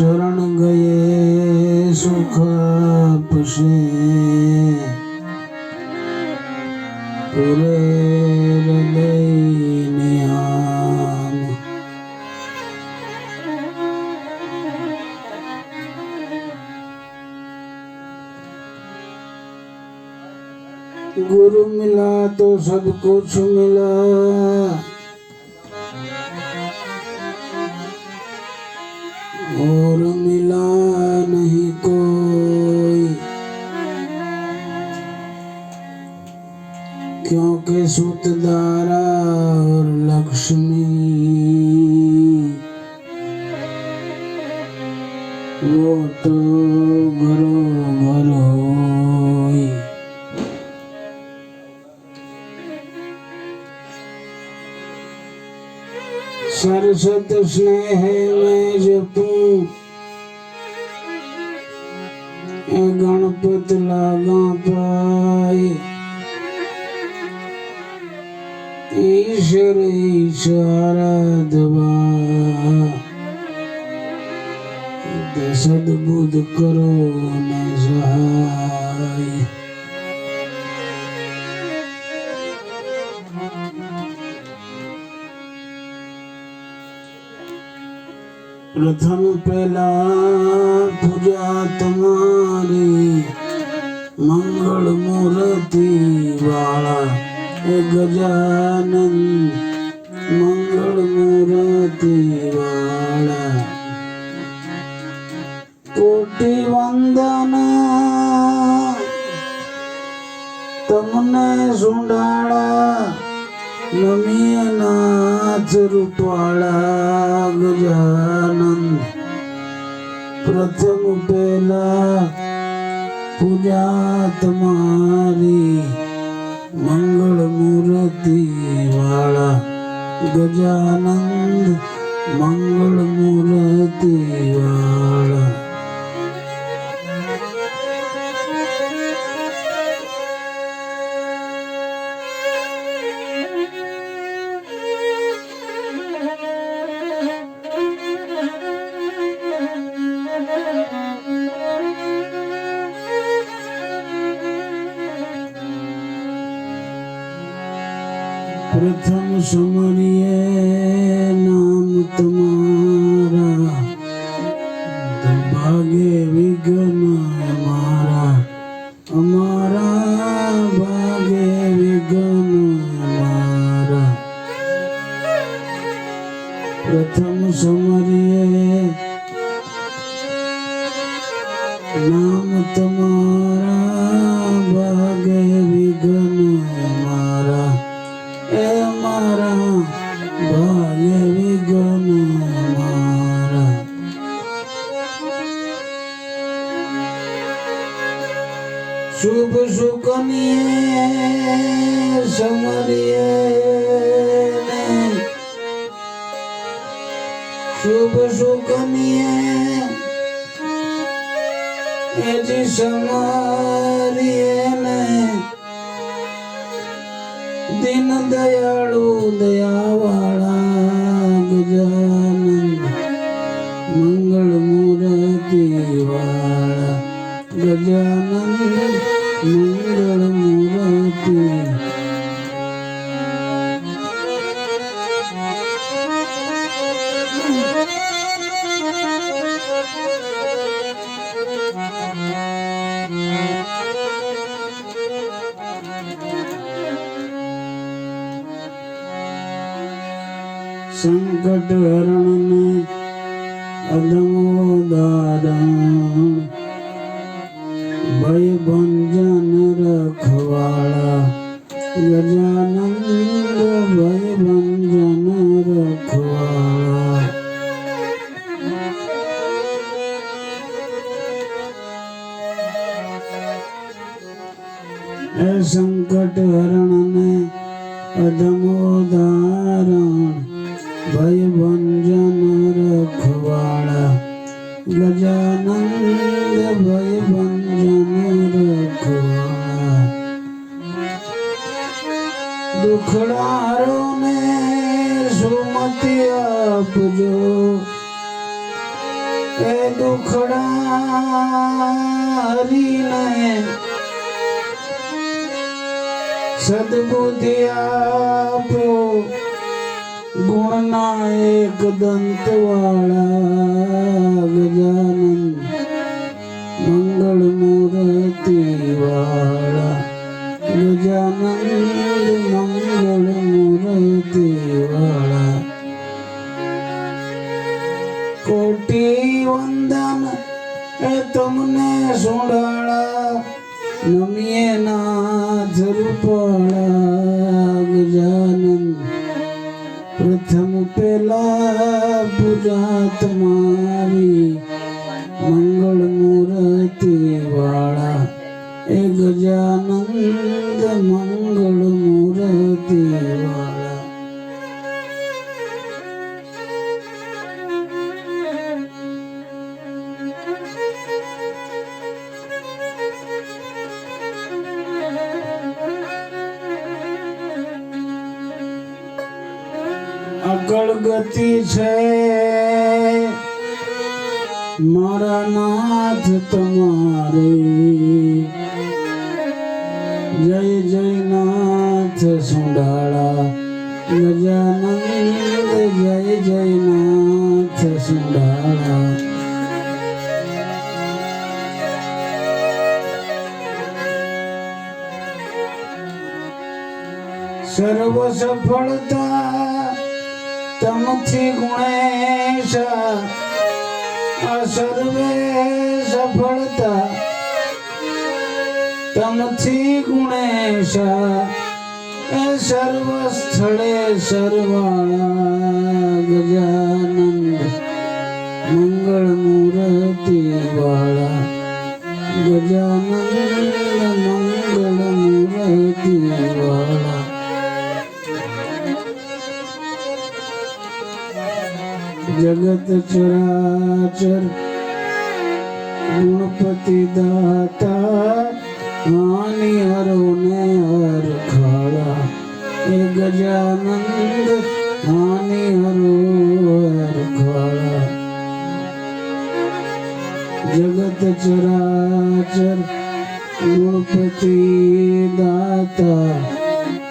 शरण गए सुख पुषे पूरे हृदय नियाम। गुरु मिला तो सब कुछ मिला, और मिला नहीं कोई, क्योंकि सूतदारा और लक्ष्मी वो तो घरो घर होई। सरसत स्नेह में जपूं गणपत लागा पाए, ईश्वर इशारा दबा सद्बुद्ध करो न सहाय। प्रथम पहला पूजा तुम्हारी मंगल मूर्ति वाला गजानन, मंगल मूर्ति वाला। कोटि वंदन तुमने सुंडाला, नमिया नाथ रूपाला गजानन। प्रथम पहला पूजा तुम्हारी मंगल मूर्ति वाला गजानन, मंगल मूर्ति वाला। प्रथम सुमरिए नाम तुम्हारा, तो भागे विघ्न हमारा, हमारा भागे विघ्न हमारा। प्रथम सुमरिए नाम तुम्हारा, भागे विघ्न हमारा, मारा भाग्य विघ्न हमारा। शुभ सुकनिये समरिये ने, शुभ सुकनिये जी समरिये ने। दीन दयालु दयावाला गजानन, मंगल मूर्ति वाला गजानन, मंगल मूर्ति। संकट हरण में अधमोदारण, भय भंजन रखवाला गजानन, भय भंजन रखवाला। संकट हरण में अधमोदारण, भय भंजन रखवाला गजानन, भय भंजन रखवाला। दुखड़ारों ने सुमति आपजो, એ દુખડા હરીને સદબુદ્ધિ આપો ગુણના એક દંતવાળા ગજાનન મંગળ મૂર્તિ વાળા ગજાનંદ મંગળ મૂર્તિ વાળા કોટી વંદન એ તમને સુંડાળા નમીએ નાથ રૂપાળા ગજાનંદ પ્રથમ પેલા પૂજા તમારી મંગળ મૂર્તિ વાળા એ ગજાનંદ મંગળ મૂર્તિ વાળા અકળ ગતિ છે મારા નાથ તમારે જય જય નાથ સુંડાળા ગજાનંદ જય જય નાથ સુંડાળા સર્વ સફળતા તમથી ગુણેશ આ સર્વે સફળતા તમથી ગુણેશ એ સર્વ સ્થળે સરવાળા ગજાનંદ મંગળ મૂર્તિ વાળા ગજાનંદ મંગળ મૂર્તિ વાળા જગત ચરાચર ગુણપતિ દાતા હાનિ હરો ને હર ખાળા એ ગજાનંદ હાનિ હરો હર ખાળા જગત ચરાચર ગુણપતિ દાતા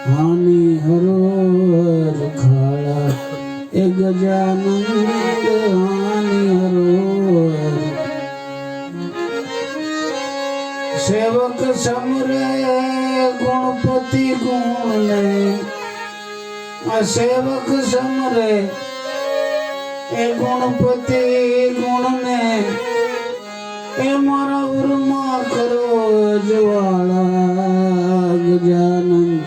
હાનિ હરો હર ખાળા એ ગજાનંદ હાનિ હરોર સેવક સમરે ગુણપતિ ગુણને આ સેવક સમરે એ ગુણપતિ ગુણને એ મારા ઉરમાં કરો જવાળા ગજાનંદ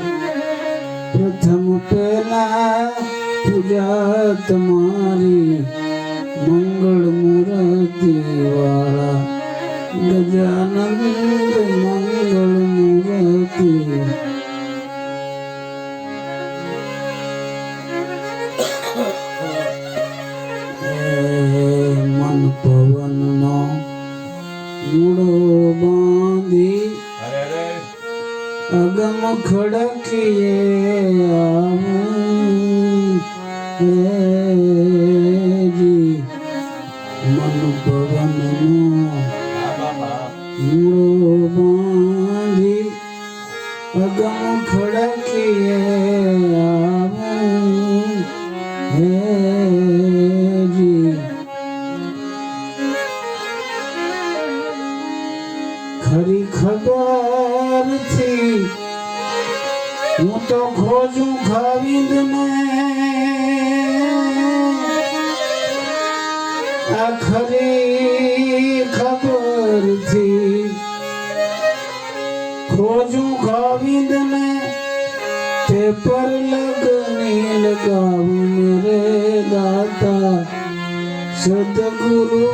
પ્રથમ પહેલા પૂજા તમારી મંગળ મૂર્તિ વાળા ગજાનંદ મંગળ મૂર્તિ મન પવન નો મૂળો બાંધી અગમ ખડકીએ આવું જી મન પવન મૂળો બાંધી અગમ ખડકીએ આવું જી ખરી ખબર થી હું તો ખોજું ખાવિંદ ને આ ખરી ખબર થી ખોજું ખાવિંદ ને તે પર લગની લગાવું મેરે દાતા સદગુરુ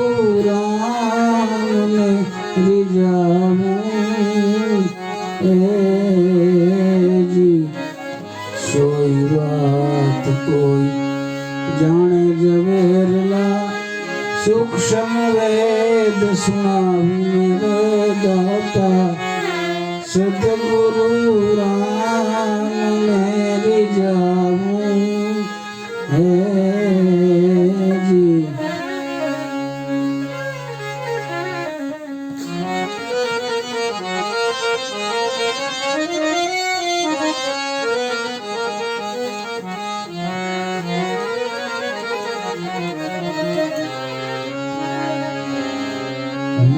રામ ને रिजाऊं जी सोई बात कोई जाने जवेरला सूक्ष्म वेद सुनावी मेरे दाता सदगुरु राम ने रिजाऊं है जी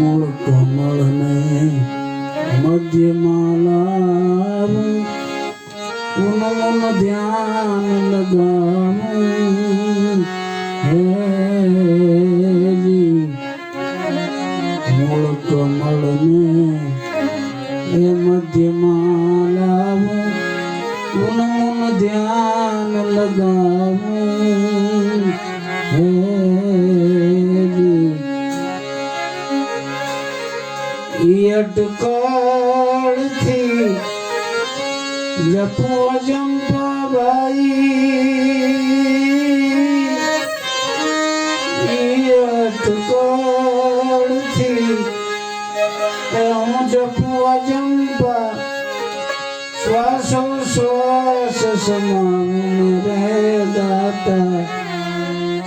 મૂળ કમળને મધ્યમાં લાવું ઉનનું ધ્યાન લગાવું હેજી મૂળ કમળને એ મધ્યમાં લાવું ઉનનું ધ્યાન લગાવું હેજી અટકળથી જપો જંપાબાઈ અટકળથી હું જપવા જંપા શ્વાસો શ્વાસ સમાન રે દાતા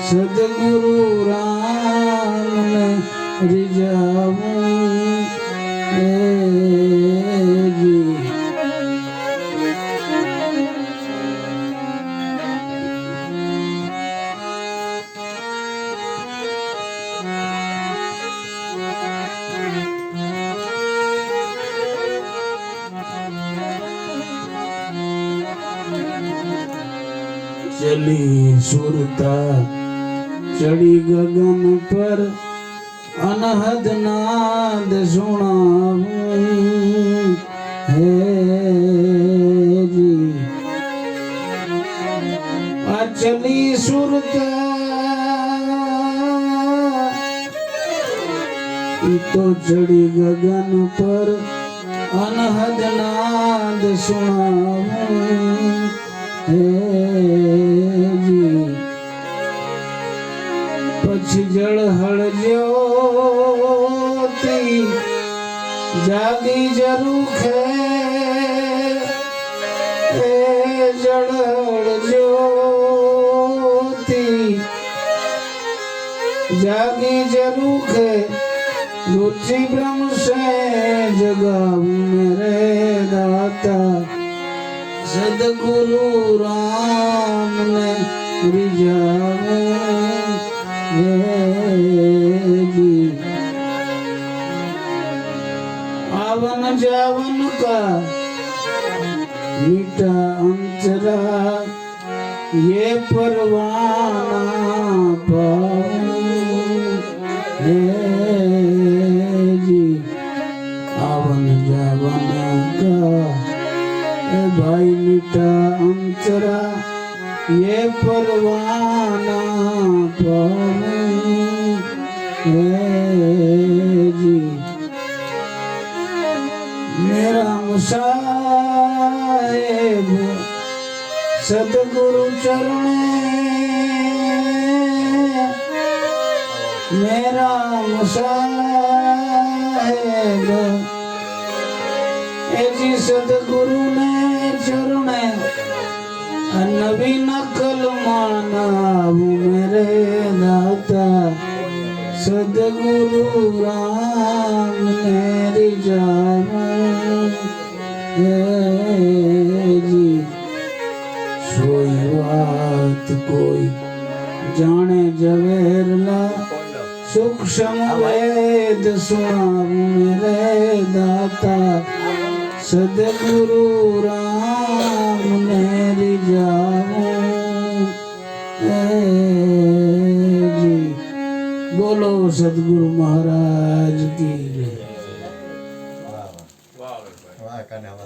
સદગુરુ રામને રીઝાવું હેજી ચલી સુરતા ચડી ગગન પર અનહદ નાદ સુણાવું હેજી આ ચલી સુરતા ઈ તો ચડી ગગન પર અનહદ નાદ સુણાવું હેજી પછી જળહળ જ્યોતિ જાગી જરૂખે એ જળહળ જ્યોતિ જાગી જરૂખે રુચિ બ્રહ્મ સે જગાવું મેરે દાતા સદગુરુ રામ ને રીઝાવું હેજી आवन जावन का मीठा अंतरा ये परवाना पाऊं जी आवन जावन का ए भाई मीठा अंतरा ये परवाना पाऊं जी मेरा मुसाहिब सदगुरु चरणे मेरा मुसाहिब ऐसी सदगुरु ने चरणे नबी नकल मानाऊ मेरे दाता सदगुरु राम ने रिझाऊं जी सोई बात कोई जाने जवेरला सूक्ष्म वेद सुनाऊं मेरे दाता सदगुरु राम ने रिझाऊं जी बोलो सदगुरु महाराज की जय। वाह वाह वाह